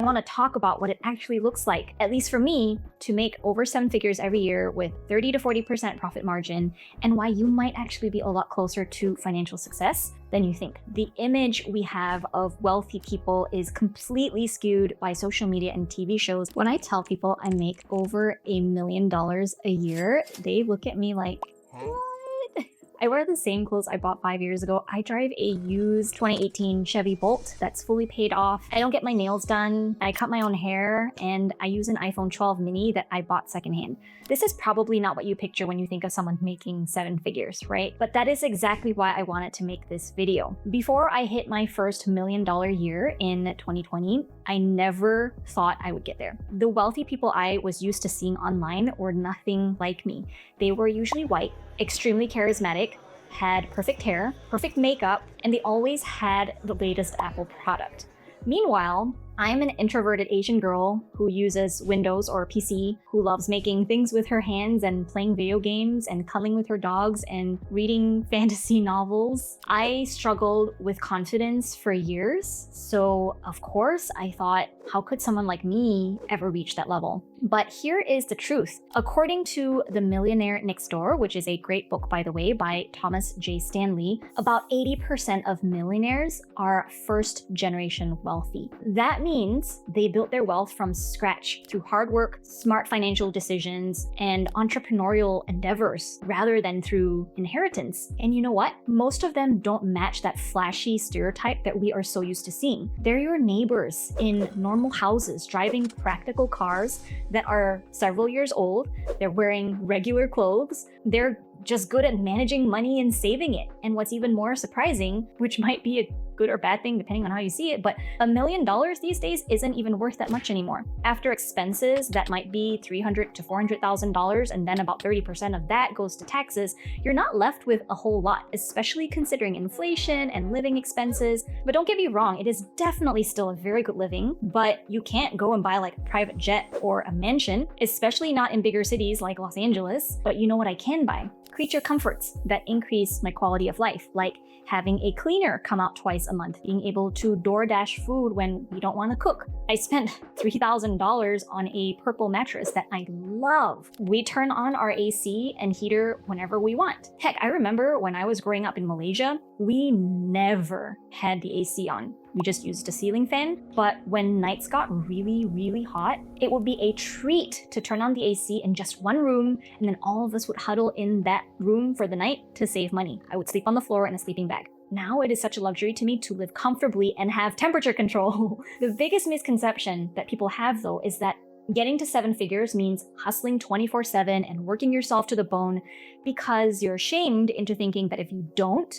I want to talk about what it actually looks like, at least for me, to make over 7 figures every year with 30 to 40% profit margin, and why you might actually be a lot closer to financial success than you think. The image we have of wealthy people is completely skewed by social media and TV shows. When I tell people I make over $1 million a year, they look at me like, what? I wear the same clothes I bought 5 years ago. I drive a used 2018 Chevy Bolt that's fully paid off. I don't get my nails done. I cut my own hair, and I use an iPhone 12 mini that I bought secondhand. This is probably not what you picture when you think of someone making 7 figures, right? But that is exactly why I wanted to make this video. Before I hit my first $1 million year in 2020, I never thought I would get there. The wealthy people I was used to seeing online were nothing like me. They were usually white, extremely charismatic, had perfect hair, perfect makeup, and they always had the latest Apple product. Meanwhile, I'm an introverted Asian girl who uses Windows or PC, who loves making things with her hands and playing video games and cuddling with her dogs and reading fantasy novels. I struggled with confidence for years, so of course I thought, how could someone like me ever reach that level? But here is the truth. According to The Millionaire Next Door, which is a great book, by the way, by Thomas J. Stanley, about 80% of millionaires are first-generation wealthy. That means they built their wealth from scratch through hard work, smart financial decisions, and entrepreneurial endeavors rather than through inheritance. And you know what? Most of them don't match that flashy stereotype that we are so used to seeing. They're your neighbors in normal houses, driving practical cars that are several years old. They're wearing regular clothes. They're just good at managing money and saving it. And what's even more surprising, which might be a good or bad thing depending on how you see it, but $1 million these days isn't even worth that much anymore. After expenses that might be $300,000 to $400,000, and then about 30% of that goes to taxes, you're not left with a whole lot, especially considering inflation and living expenses. But don't get me wrong, it is definitely still a very good living, but you can't go and buy like a private jet or a mansion, especially not in bigger cities like Los Angeles. But you know what I can buy? Creature comforts that increase my quality of life, like having a cleaner come out twice a month, being able to DoorDash food when we don't want to cook. I spent $3,000 on a purple mattress that I love. We turn on our AC and heater whenever we want. Heck, I remember when I was growing up in Malaysia, we never had the AC on. We just used a ceiling fan, but when nights got really, really hot, it would be a treat to turn on the AC in just one room, and then all of us would huddle in that room for the night to save money. I would sleep on the floor in a sleeping bag. Now it is such a luxury to me to live comfortably and have temperature control. The biggest misconception that people have, though, is that getting to 7 figures means hustling 24/7 and working yourself to the bone because you're shamed into thinking that if you don't,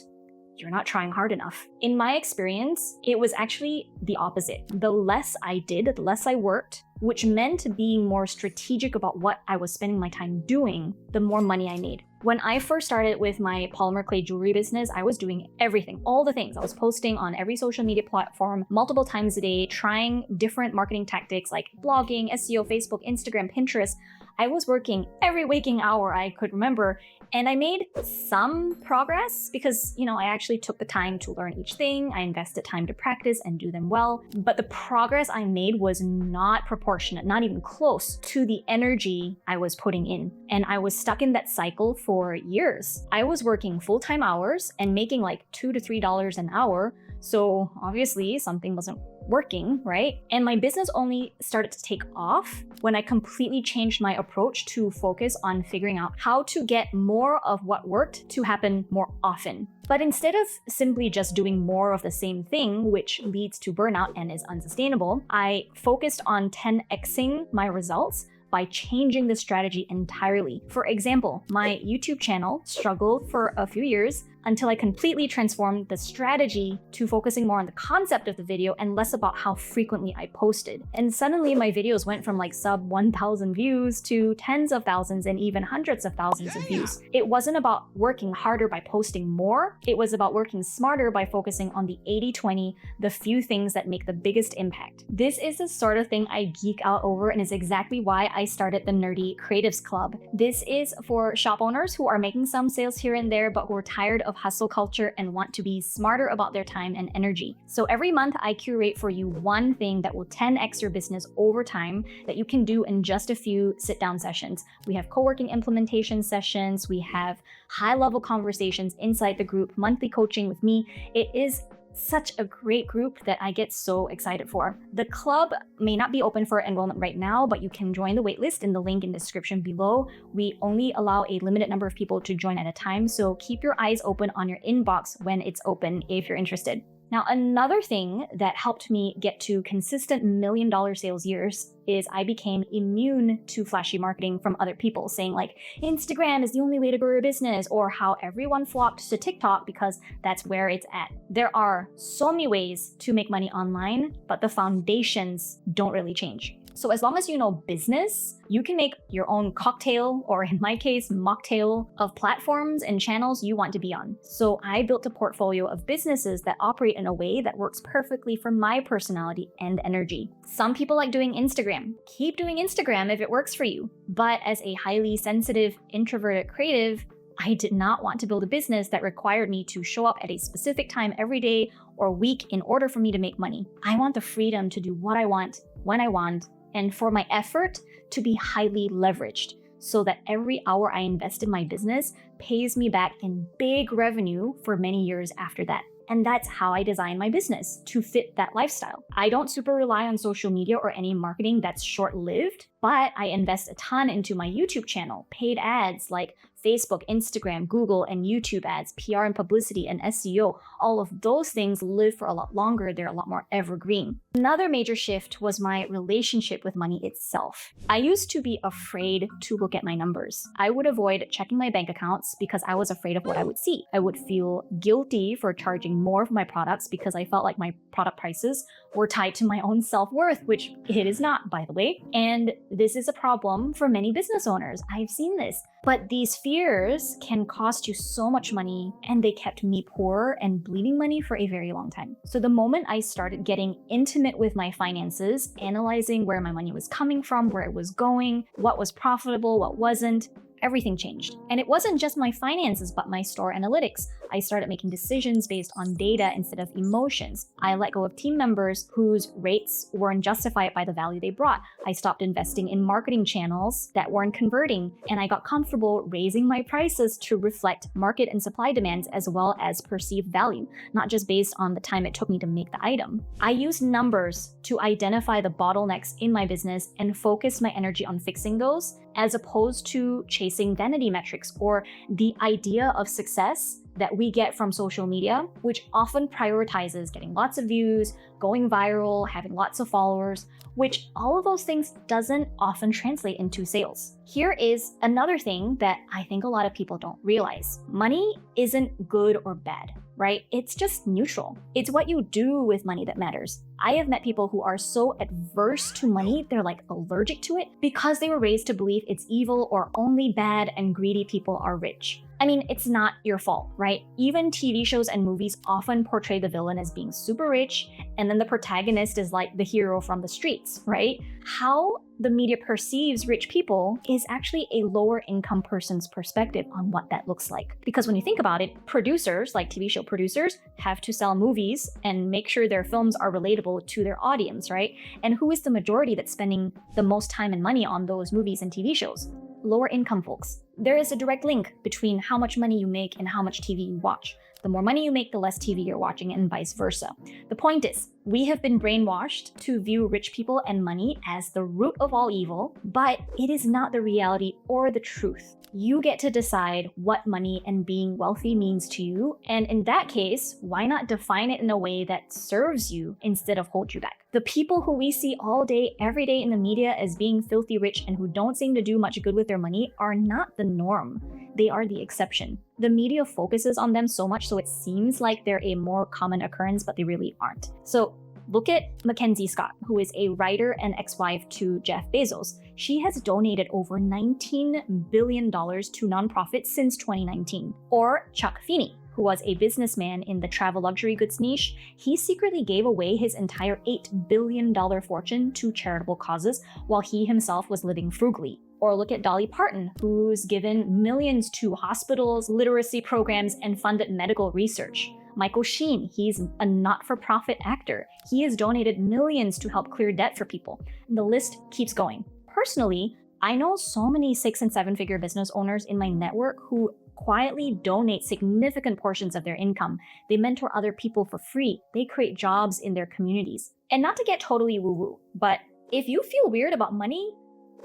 you're not trying hard enough. In my experience, it was actually the opposite. The less I did, the less I worked, which meant being more strategic about what I was spending my time doing, the more money I made. When I first started with my polymer clay jewelry business, I was doing everything, all the things. I was posting on every social media platform multiple times a day, trying different marketing tactics like blogging, SEO, Facebook, Instagram, Pinterest. I was working every waking hour I could remember, and I made some progress because, I actually took the time to learn each thing. I invested time to practice and do them well. But the progress I made was not proportionate, not even close to the energy I was putting in. And I was stuck in that cycle for years. I was working full-time hours and making like $2 to $3 an hour. So obviously something wasn't working, right? And my business only started to take off when I completely changed my approach to focus on figuring out how to get more of what worked to happen more often. But instead of simply just doing more of the same thing, which leads to burnout and is unsustainable, I focused on 10xing my results by changing the strategy entirely. For example, my YouTube channel struggled for a few years until I completely transformed the strategy to focusing more on the concept of the video and less about how frequently I posted. And suddenly my videos went from like sub 1,000 views to tens of thousands and even hundreds of thousands of views. It wasn't about working harder by posting more. It was about working smarter by focusing on the 80-20, the few things that make the biggest impact. This is the sort of thing I geek out over, and is exactly why I started the Nerdy Creatives Club. This is for shop owners who are making some sales here and there, but who are tired of hustle culture and want to be smarter about their time and energy. So every month I curate for you one thing that will 10x your business over time that you can do in just a few sit-down sessions. We have co-working implementation sessions, we have high-level conversations inside the group, monthly coaching with me. It is such a great group that I get so excited for. The club may not be open for enrollment right now, but you can join the waitlist in the link in the description below. We only allow a limited number of people to join at a time, so keep your eyes open on your inbox when it's open if you're interested. Now, another thing that helped me get to consistent $1 million sales years is I became immune to flashy marketing from other people saying like, Instagram is the only way to grow your business, or how everyone flocked to TikTok because that's where it's at. There are so many ways to make money online, but the foundations don't really change. So as long as you know business, you can make your own cocktail, or in my case, mocktail of platforms and channels you want to be on. So I built a portfolio of businesses that operate in a way that works perfectly for my personality and energy. Some people like doing Instagram. Keep doing Instagram if it works for you. But as a highly sensitive, introverted creative, I did not want to build a business that required me to show up at a specific time every day or week in order for me to make money. I want the freedom to do what I want, when I want, and for my effort to be highly leveraged so that every hour I invest in my business pays me back in big revenue for many years after that. And that's how I design my business to fit that lifestyle. I don't super rely on social media or any marketing that's short-lived, but I invest a ton into my YouTube channel, paid ads like Facebook, Instagram, Google, and YouTube ads, PR and publicity, and SEO. All of those things live for a lot longer. They're a lot more evergreen. Another major shift was my relationship with money itself. I used to be afraid to look at my numbers. I would avoid checking my bank accounts because I was afraid of what I would see. I would feel guilty for charging more for my products because I felt like my product prices were tied to my own self-worth, which it is not, by the way. And this is a problem for many business owners. I've seen this. But these fears can cost you so much money, and they kept me poor and bleeding money for a very long time. So the moment I started getting intimate with my finances, analyzing where my money was coming from, where it was going, what was profitable, what wasn't, everything changed. And it wasn't just my finances, but my store analytics. I started making decisions based on data instead of emotions. I let go of team members whose rates weren't justified by the value they brought. I stopped investing in marketing channels that weren't converting, and I got comfortable raising my prices to reflect market and supply demands as well as perceived value, not just based on the time it took me to make the item. I used numbers to identify the bottlenecks in my business and focus my energy on fixing those, as opposed to chasing vanity metrics or the idea of success that we get from social media, which often prioritizes getting lots of views, going viral, having lots of followers, which all of those things doesn't often translate into sales. Here is another thing that I think a lot of people don't realize. Money isn't good or bad, right? It's just neutral. It's what you do with money that matters. I have met people who are so adverse to money, they're like allergic to it because they were raised to believe it's evil or only bad and greedy people are rich. I mean, it's not your fault, right? Even TV shows and movies often portray the villain as being super rich, and then the protagonist is like the hero from the streets, right? How the media perceives rich people is actually a lower income person's perspective on what that looks like. Because when you think about it, producers, like TV show producers, have to sell movies and make sure their films are relatable to their audience, right? And who is the majority that's spending the most time and money on those movies and TV shows? Lower income folks. There is a direct link between how much money you make and how much TV you watch. The more money you make, the less TV you're watching, and vice versa. The point is, we have been brainwashed to view rich people and money as the root of all evil, but it is not the reality or the truth. You get to decide what money and being wealthy means to you, and in that case, why not define it in a way that serves you instead of hold you back? The people who we see all day, every day in the media as being filthy rich and who don't seem to do much good with their money are not the norm. They are the exception. The media focuses on them so much so it seems like they're a more common occurrence, but they really aren't. So look at Mackenzie Scott, who is a writer and ex-wife to Jeff Bezos. She has donated over $19 billion to nonprofits since 2019. Or Chuck Feeney, who was a businessman in the travel luxury goods niche, he secretly gave away his entire $8 billion fortune to charitable causes while he himself was living frugally. Or look at Dolly Parton, who's given millions to hospitals, literacy programs, and funded medical research. Michael Sheen, he's a not-for-profit actor. He has donated millions to help clear debt for people. The list keeps going. Personally, I know so many 6- and 7-figure business owners in my network who quietly donate significant portions of their income. They mentor other people for free. They create jobs in their communities. And not to get totally woo-woo, but if you feel weird about money,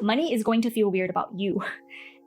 money is going to feel weird about you.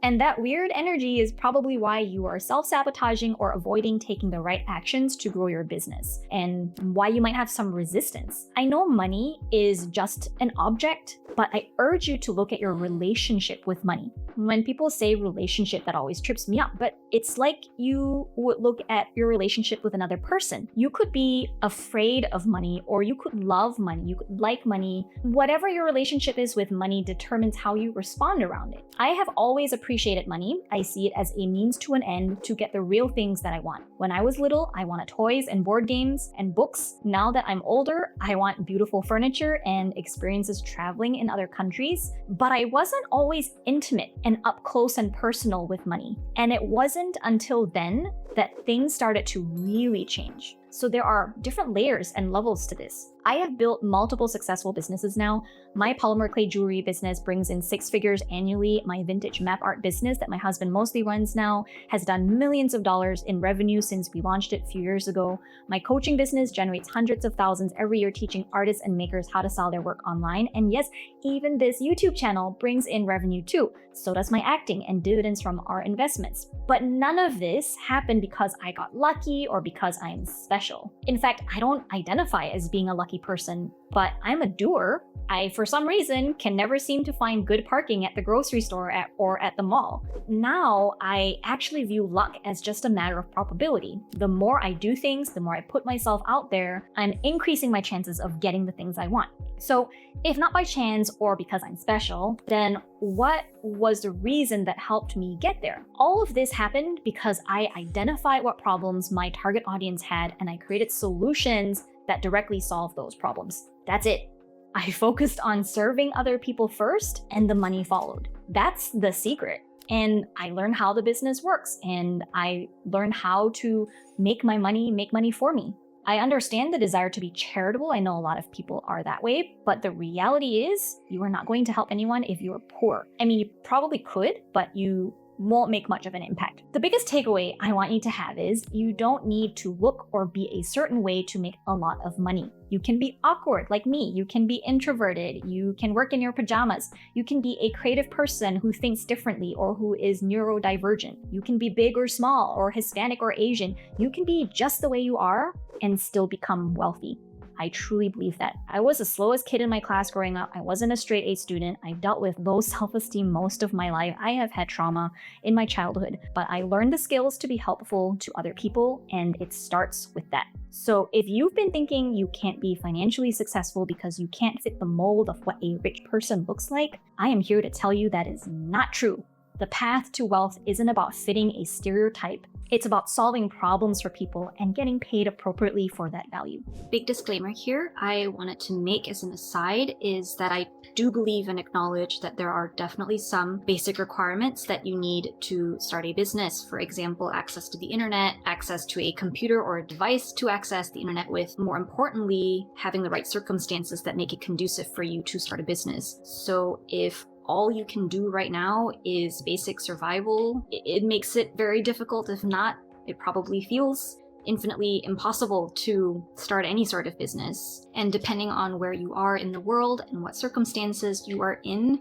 And that weird energy is probably why you are self-sabotaging or avoiding taking the right actions to grow your business, and why you might have some resistance. I know money is just an object, but I urge you to look at your relationship with money. When people say relationship, that always trips me up, but it's like you would look at your relationship with another person. You could be afraid of money, or you could love money, you could like money. Whatever your relationship is with money determines how you respond around it. I have always appreciated money. I see it as a means to an end to get the real things that I want. When I was little, I wanted toys and board games and books. Now that I'm older, I want beautiful furniture and experiences traveling in other countries. But I wasn't always intimate and up close and personal with money. And it wasn't until then that things started to really change. So there are different layers and levels to this. I have built multiple successful businesses now. My polymer clay jewelry business brings in 6 figures annually. My vintage map art business that my husband mostly runs now has done millions of dollars in revenue since we launched it a few years ago. My coaching business generates hundreds of thousands every year teaching artists and makers how to sell their work online. And yes, even this YouTube channel brings in revenue too. So does my acting and dividends from our investments. But none of this happened because I got lucky or because I'm special. In fact, I don't identify as being a lucky person, but I'm a doer. I, for some reason, can never seem to find good parking at the grocery store or at the mall. Now, I actually view luck as just a matter of probability. The more I do things, the more I put myself out there, I'm increasing my chances of getting the things I want. So, if not by chance or because I'm special, then what was the reason that helped me get there? All of this happened because I identified what problems my target audience had and I created solutions that directly solve those problems. That's it. I focused on serving other people first and the money followed. That's the secret. And I learned how the business works and I learned how to make money for me. I understand the desire to be charitable. I know a lot of people are that way, but the reality is you are not going to help anyone if you're poor. I mean, you probably could, but you won't make much of an impact. The biggest takeaway I want you to have is you don't need to look or be a certain way to make a lot of money. You can be awkward like me. You can be introverted. You can work in your pajamas. You can be a creative person who thinks differently or who is neurodivergent. You can be big or small or Hispanic or Asian. You can be just the way you are and still become wealthy. I truly believe that. I was the slowest kid in my class growing up. I wasn't a straight A student. I dealt with low self-esteem most of my life. I have had trauma in my childhood, but I learned the skills to be helpful to other people, and it starts with that. So if you've been thinking you can't be financially successful because you can't fit the mold of what a rich person looks like, I am here to tell you that is not true. The path to wealth isn't about fitting a stereotype. It's about solving problems for people and getting paid appropriately for that value. Big disclaimer here I wanted to make as an aside is that I do believe and acknowledge that there are definitely some basic requirements that you need to start a business. For example, access to the internet, access to a computer or a device to access the internet with, more importantly, having the right circumstances that make it conducive for you to start a business. So if all you can do right now is basic survival, it makes it very difficult. If not, it probably feels infinitely impossible to start any sort of business. And depending on where you are in the world and what circumstances you are in,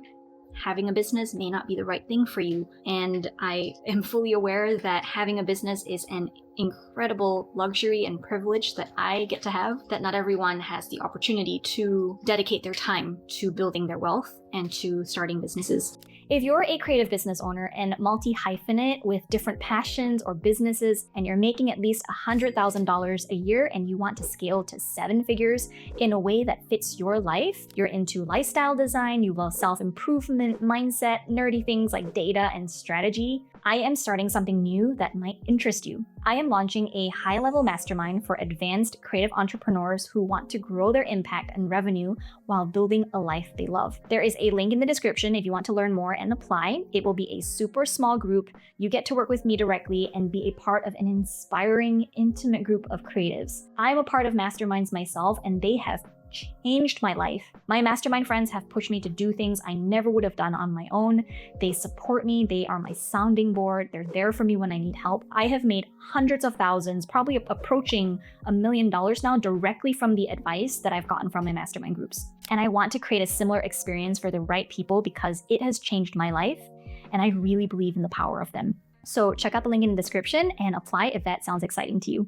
having a business may not be the right thing for you. And I am fully aware that having a business is an incredible luxury and privilege that I get to have, that not everyone has the opportunity to dedicate their time to building their wealth and to starting businesses. If you're a creative business owner and multi-hyphenate with different passions or businesses, and you're making at least $100,000 a year and you want to scale to 7 figures in a way that fits your life, you're into lifestyle design, you love self-improvement, mindset, nerdy things like data and strategy, I am starting something new that might interest you. I am launching a high-level mastermind for advanced creative entrepreneurs who want to grow their impact and revenue while building a life they love. There is a link in the description if you want to learn more and apply. It will be a super small group. You get to work with me directly and be a part of an inspiring, intimate group of creatives. I'm a part of masterminds myself, and they have changed my life. My mastermind friends have pushed me to do things I never would have done on my own. They support me. They are my sounding board. They're there for me when I need help. I have made hundreds of thousands, probably approaching $1 million now, directly from the advice that I've gotten from my mastermind groups. And I want to create a similar experience for the right people because it has changed my life, and I really believe in the power of them. So check out the link in the description and apply if that sounds exciting to you.